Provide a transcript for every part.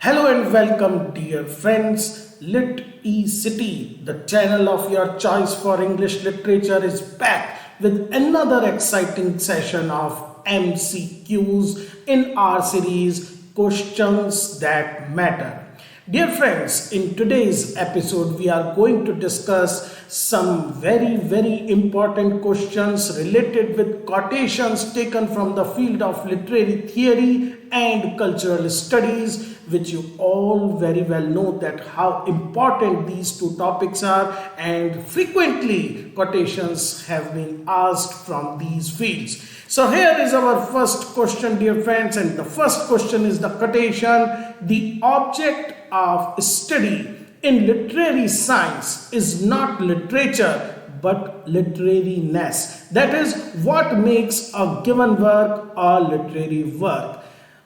Hello and welcome, dear friends. Lit City, the channel of your choice for English literature, is back with another exciting session of MCQs in our series Questions That Matter. Dear friends, in today's episode, we are going to discuss some very important questions related with quotations taken from the field of literary theory and cultural studies, which you all very well know that how important these two topics are, and frequently quotations have been asked from these fields. So here is our first question, dear friends, and the first question is the quotation: the object of study in literary science is not literature but literariness. That is, what makes a given work a literary work.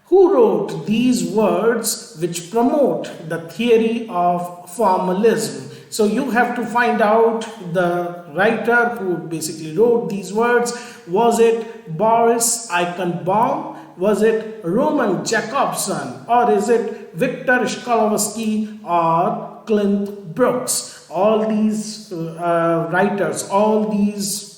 Who wrote these words which promote the theory of formalism? So you have to find out the writer who basically wrote these words. Was it Boris Eichenbaum? Was it Roman Jakobson? Or is it Victor Shklovsky or Clint Brooks? All these writers, all these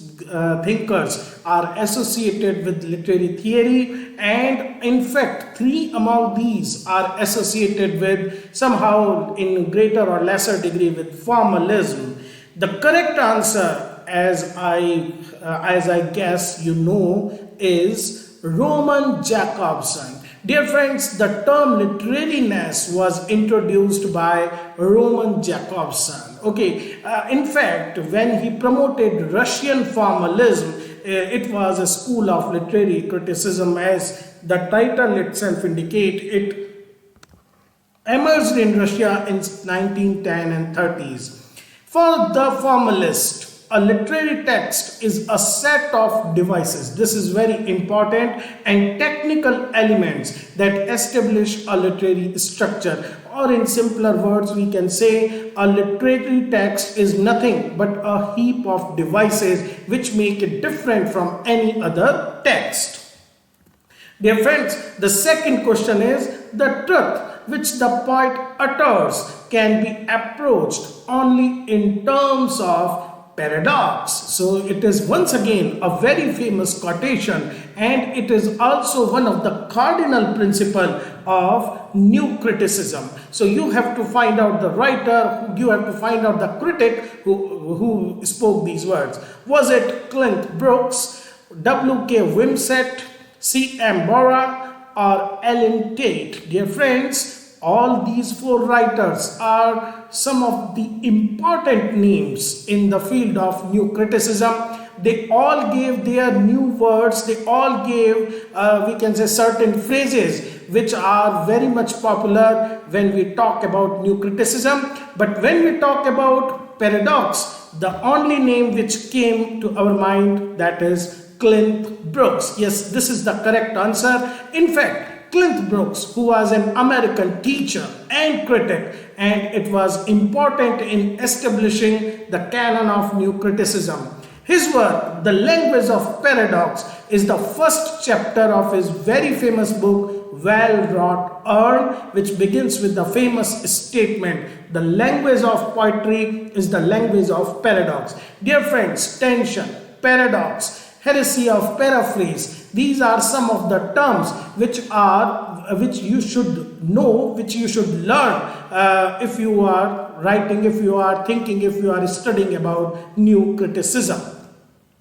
thinkers are associated with literary theory, and in fact three among these are associated with somehow in greater or lesser degree with formalism. The correct answer, as I guess you know, is Roman Jakobson. Dear friends, the term literariness was introduced by Roman Jakobson. Okay, in fact, when he promoted Russian formalism, it was a school of literary criticism, as the title itself indicates. It emerged in Russia in 1910 and 30s. For the formalist, a literary text is a set of devices. This is very important, and technical elements that establish a literary structure. Or in simpler words, we can say a literary text is nothing but a heap of devices which make it different from any other text. Dear friends, the second question is: the truth which the poet utters can be approached only in terms of paradox. So it is once again a very famous quotation, and it is also one of the cardinal principles of new criticism. So you have to find out the writer, you have to find out the critic who spoke these words. Was it Clint Brooks, W.K. Wimsett, C.M. Borah, or Ellen Tate? Dear friends, all these four writers are some of the important names in the field of new criticism. They all gave their new words, they all gave, we can say, certain phrases which are very much popular when we talk about new criticism. But when we talk about paradox, the only name which came to our mind, that is Clint Brooks. Yes, this is the correct answer. In fact, Clint Brooks, who was an American teacher and critic, and it was important in establishing the canon of new criticism. His work, The Language of Paradox, is the first chapter of his very famous book, Well-Wrought Urn, which begins with the famous statement: the language of poetry is the language of paradox. Dear friends, tension, paradox, heresy of paraphrase, these are some of the terms which you should know, which you should learn if you are writing, if you are thinking, if you are studying about new criticism.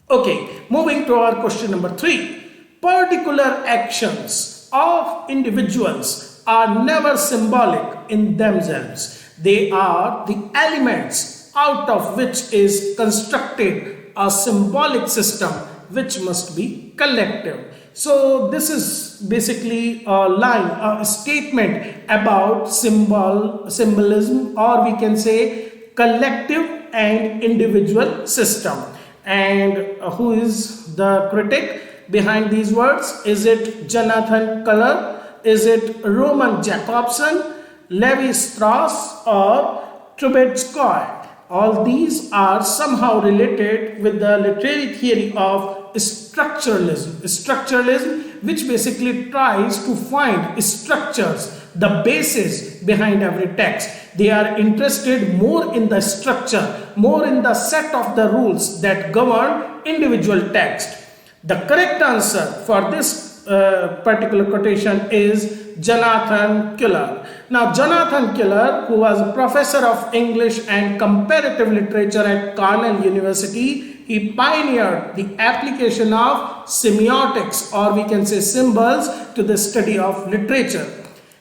Okay, moving to our question number 3. Particular actions of individuals are never symbolic in themselves. They are the elements out of which is constructed a symbolic system which must be collective. So this is basically a line, a statement about symbolism, or we can say collective and individual system. And who is the critic behind these words? Is it Jonathan Culler? Is it Roman Jakobson, Levi Strauss, or Trubetskoy? All these are somehow related with the literary theory of structuralism. Structuralism which basically tries to find structures, the basis behind every text. They are interested more in the structure, more in the set of the rules that govern individual text. The correct answer for this particular quotation is Jonathan Keller. Now, Jonathan Keller, who was a professor of English and comparative literature at Cornell University, he pioneered the application of semiotics, or we can say symbols, to the study of literature.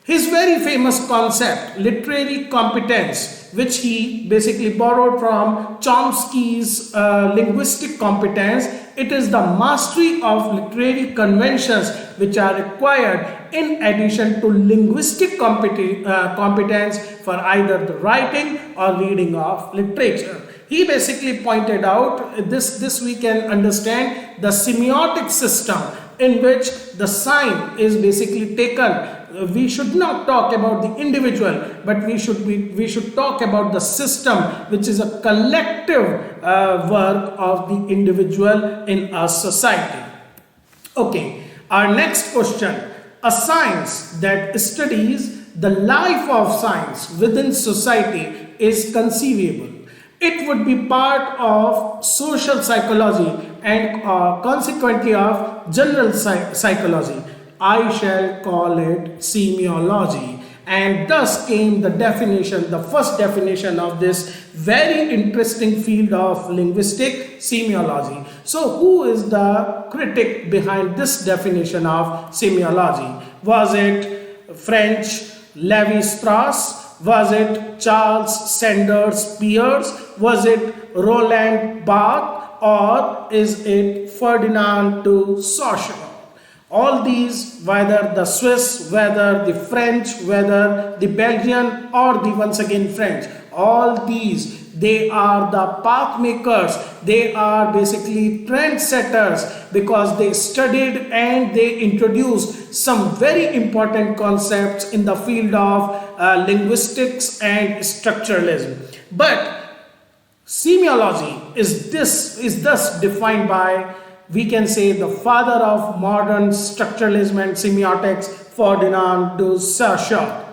His very famous concept, literary competence, which he basically borrowed from Chomsky's linguistic competence, it is the mastery of literary conventions which are required in addition to linguistic competence for either the writing or reading of literature. He basically pointed out this we can understand the semiotic system in which the sign is basically taken. We should not talk about the individual, but we should talk about the system, which is a collective work of the individual in a society. Okay, our next question. A science that studies the life of science within society is conceivable. It would be part of social psychology and consequently of general psychology. I shall call it semiology, and thus came the definition, the first definition of this very interesting field of linguistic semiology. So who is the critic behind this definition of semiology? Was it French Lévi-Strauss? Was it Charles Sanders Peirce? Was it Roland Barthes? Or is it Ferdinand de Saussure? All these, whether the Swiss, whether the French, whether the Belgian or the once again French, all these, they are the path makers. They are basically trendsetters because they studied and they introduced some very important concepts in the field of linguistics and structuralism. But semiology is thus defined by, we can say, the father of modern structuralism and semiotics, Ferdinand de Saussure.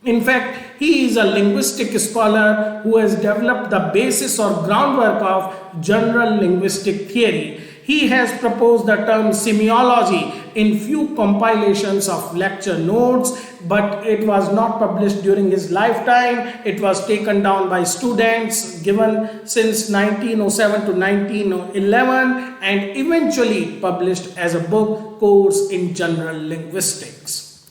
In fact, he is a linguistic scholar who has developed the basis or groundwork of general linguistic theory. He has proposed the term semiology in few compilations of lecture notes, but it was not published during his lifetime. It was taken down by students given since 1907 to 1911 and eventually published as a book course in general linguistics.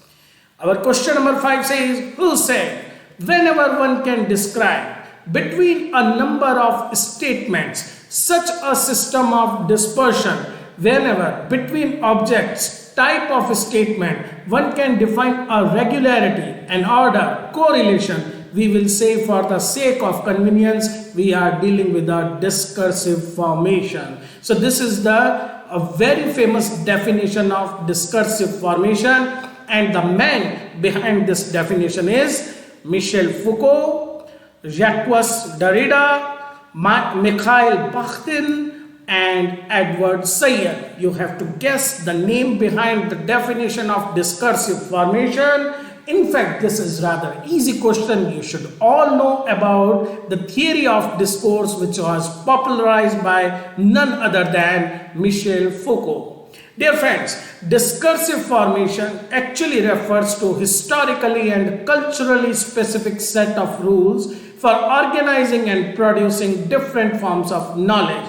Our question number 5 says, who said, whenever one can describe between a number of statements such a system of dispersion, whenever between objects type of statement one can define a regularity, an order, correlation, we will say for the sake of convenience we are dealing with a discursive formation. So this is a very famous definition of discursive formation, and the man behind this definition is Michel Foucault, Jacques Derrida, Mikhail Bakhtin and Edward Said. You have to guess the name behind the definition of discursive formation. In fact, this is rather easy question. You should all know about the theory of discourse, which was popularized by none other than Michel Foucault. Dear friends, discursive formation actually refers to historically and culturally specific set of rules for organizing and producing different forms of knowledge.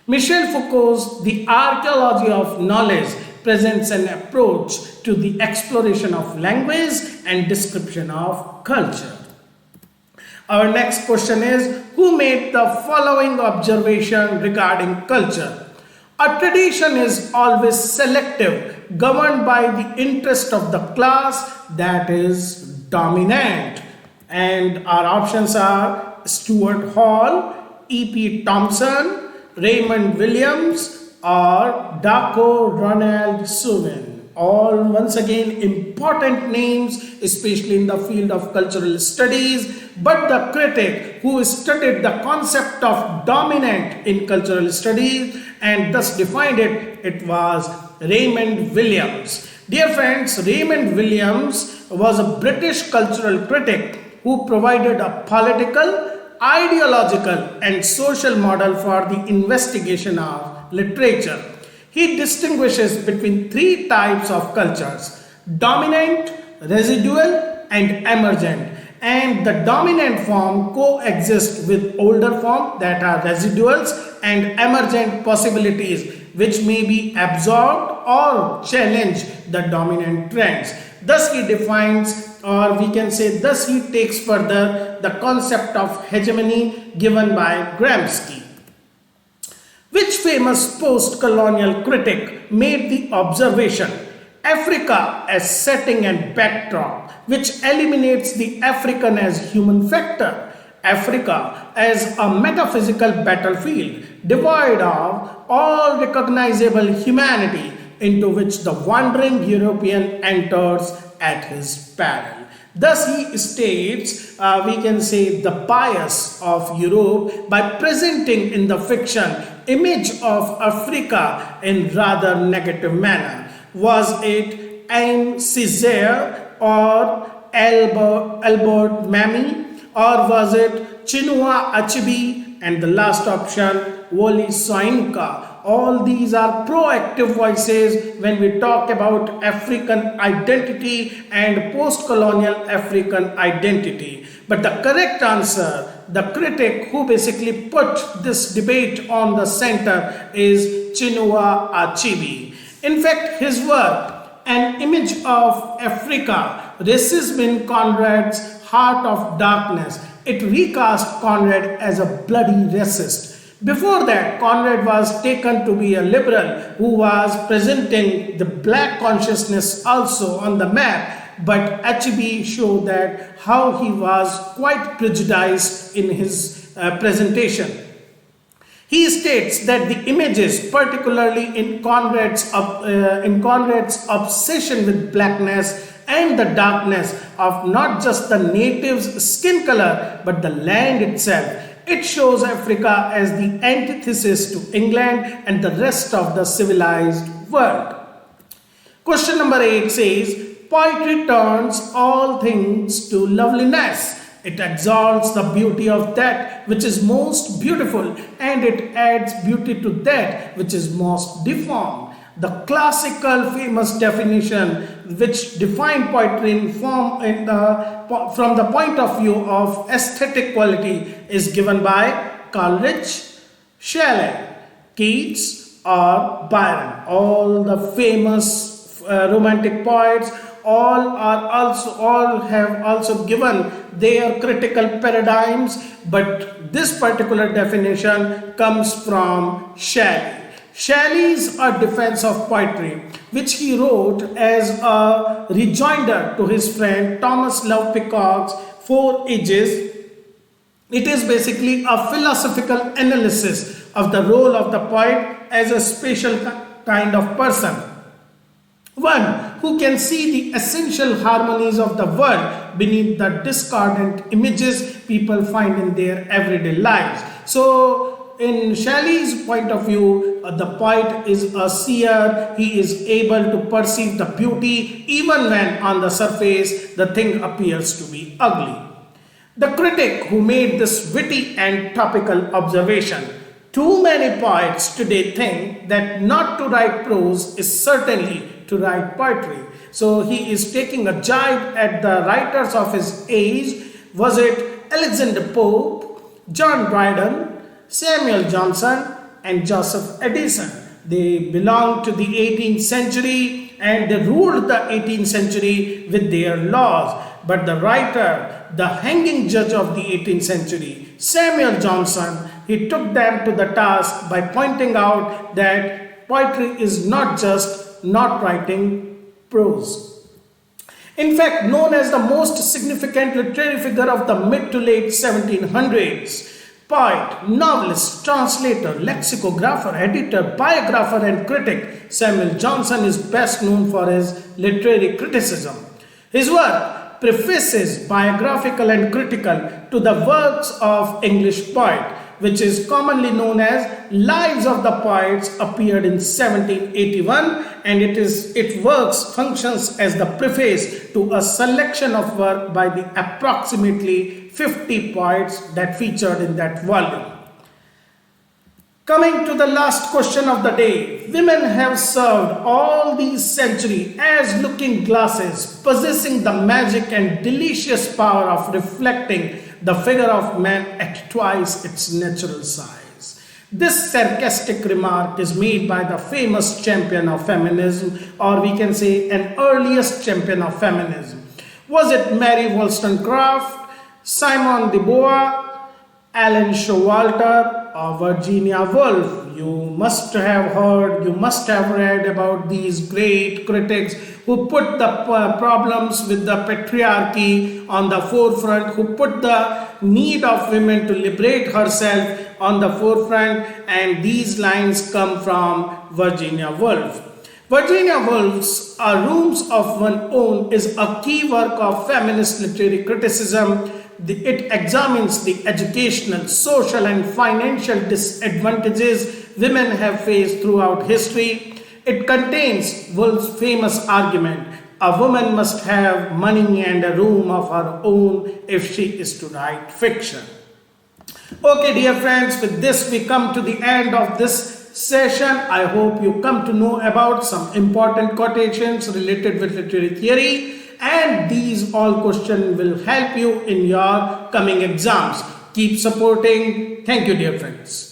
Michel Foucault's The Archaeology of Knowledge presents an approach to the exploration of language and description of culture. Our next question is, who made the following observation regarding culture? A tradition is always selective, governed by the interest of the class that is dominant. And our options are Stuart Hall, E.P. Thompson, Raymond Williams, or Daco Ronald Suvin. All once again important names, especially in the field of cultural studies. But the critic who studied the concept of dominant in cultural studies and thus defined it, it was Raymond Williams. Dear friends, Raymond Williams was a British cultural critic who provided a political, ideological and social model for the investigation of literature. He distinguishes between three types of cultures: dominant, residual and emergent. And the dominant form coexists with older form that are residuals and emergent possibilities which may be absorbed or challenge the dominant trends. Thus he defines, or we can say thus he takes further the concept of hegemony given by Gramsci. Which famous post-colonial critic made the observation, Africa as setting and backdrop, which eliminates the African as human factor, Africa as a metaphysical battlefield, devoid of all recognizable humanity, into which the wandering European enters at his peril. Thus he states, we can say, the bias of Europe by presenting in the fiction image of Africa in rather negative manner. Was it Aim Césaire or Albert Memmi, or was it Chinua Achebe, and the last option Wole Soyinka? All these are proactive voices when we talk about African identity and post-colonial African identity. But the correct answer, the critic who basically put this debate on the center, is Chinua Achebe. In fact, his work, An Image of Africa, Racism in Conrad's Heart of Darkness, it recast Conrad as a bloody racist. Before that, Conrad was taken to be a liberal who was presenting the black consciousness also on the map, but Achebe showed that how he was quite prejudiced in his presentation. He states that the images, particularly in Conrad's obsession with blackness and the darkness of not just the natives' skin color but the land itself, it shows Africa as the antithesis to England and the rest of the civilized world. Question number 8 says, poetry turns all things to loveliness. It exalts the beauty of that which is most beautiful, and it adds beauty to that which is most deformed. The classical famous definition which defined poetry from the point of view of aesthetic quality is given by Coleridge, Shelley, Keats or Byron. All the famous romantic poets all have also given their critical paradigms, but this particular definition comes from Shelley. Shelley's A Defense of Poetry, which he wrote as a rejoinder to his friend Thomas Love Peacock's Four Ages. It is basically a philosophical analysis of the role of the poet as a special kind of person, one who can see the essential harmonies of the world beneath the discordant images people find in their everyday lives. So, in Shelley's point of view, the poet is a seer. He is able to perceive the beauty even when on the surface the thing appears to be ugly. The critic who made this witty and topical observation, too many poets today think that not to write prose is certainly to write poetry. So he is taking a jibe at the writers of his age. Was it Alexander Pope, John Dryden, Samuel Johnson and Joseph Addison? They belonged to the 18th century and they ruled the 18th century with their laws. But the writer, the hanging judge of the 18th century, Samuel Johnson, he took them to the task by pointing out that poetry is not just not writing prose. In fact, known as the most significant literary figure of the mid to late 1700s, poet, novelist, translator, lexicographer, editor, biographer and critic, Samuel Johnson is best known for his literary criticism. His work prefaces biographical and critical to the works of English poet, which is commonly known as Lives of the Poets, appeared in 1781, and it functions as the preface to a selection of work by the approximately 50 poets that featured in that volume. Coming to the last question of the day, women have served all these centuries as looking glasses, possessing the magic and delicious power of reflecting the figure of man at twice its natural size. This sarcastic remark is made by the famous champion of feminism, or we can say an earliest champion of feminism. Was it Mary Wollstonecraft, Simone de Beauvoir, Ellen Showalter, or Virginia Woolf? You must have heard, you must have read about these great critics who put the problems with the patriarchy on the forefront, who put the need of women to liberate herself on the forefront, and these lines come from Virginia Woolf. Virginia Woolf's A Rooms of One's Own is a key work of feminist literary criticism. It examines the educational, social, and financial disadvantages women have faced throughout history. It contains Woolf's famous argument: a woman must have money and a room of her own if she is to write fiction. Okay, dear friends, with this we come to the end of this session. I hope you come to know about some important quotations related with literary theory, and these all questions will help you in your coming exams. Keep supporting. Thank you, dear friends.